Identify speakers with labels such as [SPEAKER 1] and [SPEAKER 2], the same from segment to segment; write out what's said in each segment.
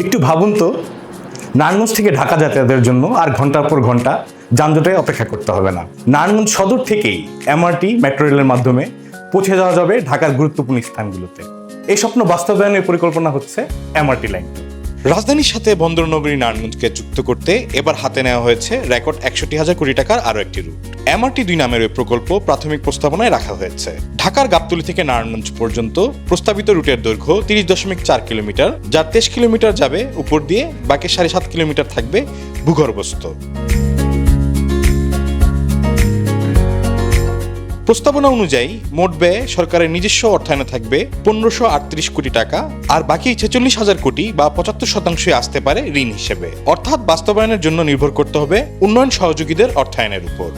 [SPEAKER 1] একটু ভাবুন তো, নারায়ণগঞ্জ থেকে ঢাকা যাতায়াতের জন্য আর ঘন্টার পর ঘন্টা যানজটে অপেক্ষা করতে হবে না। নারায়ণগঞ্জ সদর থেকেই এমআরটি মেট্রো রেলের মাধ্যমে পৌঁছে যাওয়া যাবে ঢাকার গুরুত্বপূর্ণ স্থানগুলোতে। এই স্বপ্ন বাস্তবায়নের পরিকল্পনা হচ্ছে এমআরটি লাইন।
[SPEAKER 2] রাজধানীর সাথে বন্দরনগরী নারায়ণগঞ্জকে যুক্ত করতে এবার হাতে নেওয়া হয়েছে রেকর্ড ৬১,০০০ কোটি টাকার আরও একটি রুট। এমআরটি ২ নামের ওই প্রকল্প প্রাথমিক প্রস্তাবনায় রাখা হয়েছে। ঢাকার গাবতলী থেকে নারায়ণগঞ্জ পর্যন্ত প্রস্তাবিত রুটের দৈর্ঘ্য ৩০.৪ কিলোমিটার, যার ২৩ কিলোমিটার যাবে উপর দিয়ে, বাকি ৭.৫ কিলোমিটার থাকবে ভূগর্ভস্থ। প্রস্তাবনা অনুযায়ী মোট ব্যয় সরকারের নিজস্ব অর্থায়নে থাকবে ১৫৩৮ কোটি টাকা, আর বাকি ৪৬,০০০ কোটি বা ৭৫% আসতে পারে ঋণ হিসেবে। অর্থাৎ বাস্তবায়নের জন্য নির্ভর করতে হবে উন্নয়ন সহযোগীদের অর্থায়নের উপর।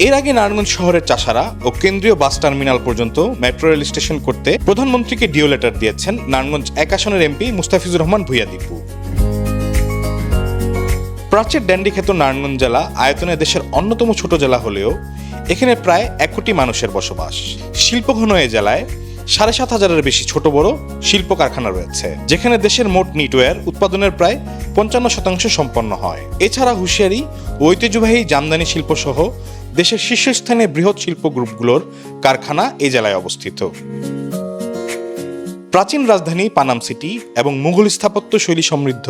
[SPEAKER 2] এর আগে নারায়ণগঞ্জ শহরের চাষারা ও কেন্দ্রীয় বাস টার্মিনাল পর্যন্ত মেট্রো রেল স্টেশন করতে প্রধানমন্ত্রীকে ডিও লেটার দিয়েছেন নারায়ণগঞ্জ ১ আসনের এমপি মুস্তাফিজুর রহমান ভূঁইয়া দীপু। প্রাচ্যের ড্যান্ডি খ্যাত নারায়ণগঞ্জ জেলা আয়তনে দেশের অন্যতম ছোট জেলা হলেও এখানে প্রায় ১ কোটি মানুষের বসবাস। শিল্পঘন এ জেলায় ৭,৫০০-এর বেশি ছোট বড় শিল্প কারখানা রয়েছে, যেখানে দেশের মোট নিটওয়্যার উৎপাদনের প্রায় ৫৫% সম্পন্ন হয়। এছাড়া হুঁশিয়ারি ও ঐতিহ্যবাহী জামদানি শিল্প সহ দেশের শীর্ষস্থানে বৃহৎ শিল্প গ্রুপগুলোর কারখানা এই জেলায় অবস্থিত। প্রাচীন রাজধানী পানাম সিটি এবং মুঘল স্থাপত্য শৈলী সমৃদ্ধ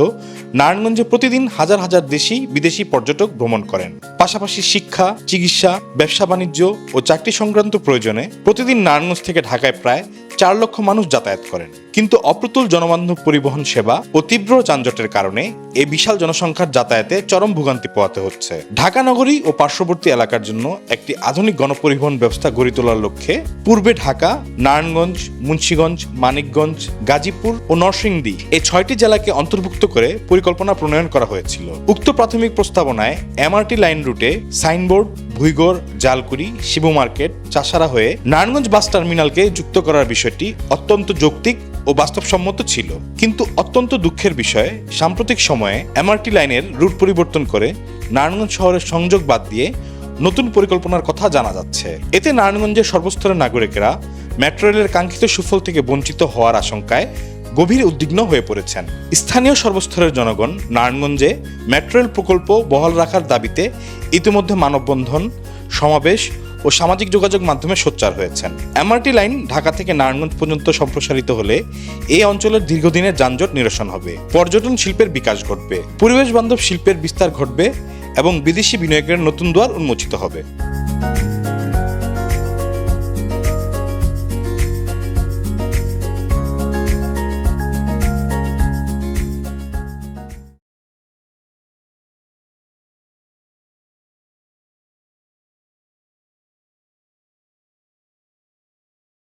[SPEAKER 2] নারায়ণগঞ্জে প্রতিদিন হাজার হাজার দেশি বিদেশি পর্যটক ভ্রমণ করেন। পাশাপাশি শিক্ষা, চিকিৎসা, ব্যবসা বাণিজ্য ও চাকরি সংক্রান্ত প্রয়োজনে প্রতিদিন নারায়ণগঞ্জ থেকে ঢাকায় প্রায় ৪ লক্ষ মানুষ যাতায়াত করেন। কিন্তু অপ্রতুল জনবান্ধব পরিবহন সেবা ও তীব্র যানজটের কারণে এই বিশাল জনসংখ্যার যাতায়াতে চরম ভোগান্তি পোহাতে হচ্ছে। ঢাকা নগরী ও পার্শ্ববর্তী এলাকার জন্য একটি আধুনিক গণপরিবহন ব্যবস্থা গড়ে তোলার লক্ষ্যে পূর্বে ঢাকা, নারায়ণগঞ্জ, মুন্সিগঞ্জ, মানিকগঞ্জ, গাজীপুর ও নরসিংদী এই ৬টি জেলাকে অন্তর্ভুক্ত করে পরিকল্পনা প্রণয়ন করা হয়েছিল। উক্ত প্রাথমিক প্রস্তাবনায় এমআরটি লাইন রুটে সাইনবোর্ড ভুইগড়, জালকুড়ি, শিবু মার্কেট, চাষারা হয়ে নারায়ণগঞ্জ বাস টার্মিনালকে যুক্ত করার বিষয়টি অত্যন্ত যৌক্তিক ও বাস্তবসম্মত ছিল। কিন্তু অত্যন্ত দুঃখের বিষয়, সাম্প্রতিক সময়ে এমআরটি লাইনের রুট পরিবর্তন করে নারায়ণগঞ্জ শহরের সংযোগ বাদ দিয়ে নতুন পরিকল্পনার কথা জানা যাচ্ছে। এতে নারায়ণগঞ্জের সর্বস্তরের নাগরিকেরা মেট্রো রেলের কাঙ্ক্ষিত সুফল থেকে বঞ্চিত হওয়ার আশঙ্কায় গভীর উদ্বিগ্ন হয়ে পড়েছেন। স্থানীয় সর্বস্তরের জনগণ নারায়ণগঞ্জে মেট্রো রেল প্রকল্প বহাল রাখার দাবিতে ইতিমধ্যে মানববন্ধন, সমাবেশ ও সামাজিক যোগাযোগ মাধ্যমে সোচ্চার হয়েছেন। এমআরটি লাইন ঢাকা থেকে নারায়ণগঞ্জ পর্যন্ত সম্প্রসারিত হলে এই অঞ্চলের দীর্ঘদিনের যানজট নিরসন হবে, পর্যটন শিল্পের বিকাশ ঘটবে, পরিবেশ বান্ধব শিল্পের বিস্তার ঘটবে এবং বিদেশি বিনিয়োগের নতুন দুয়ার উন্মোচিত হবে।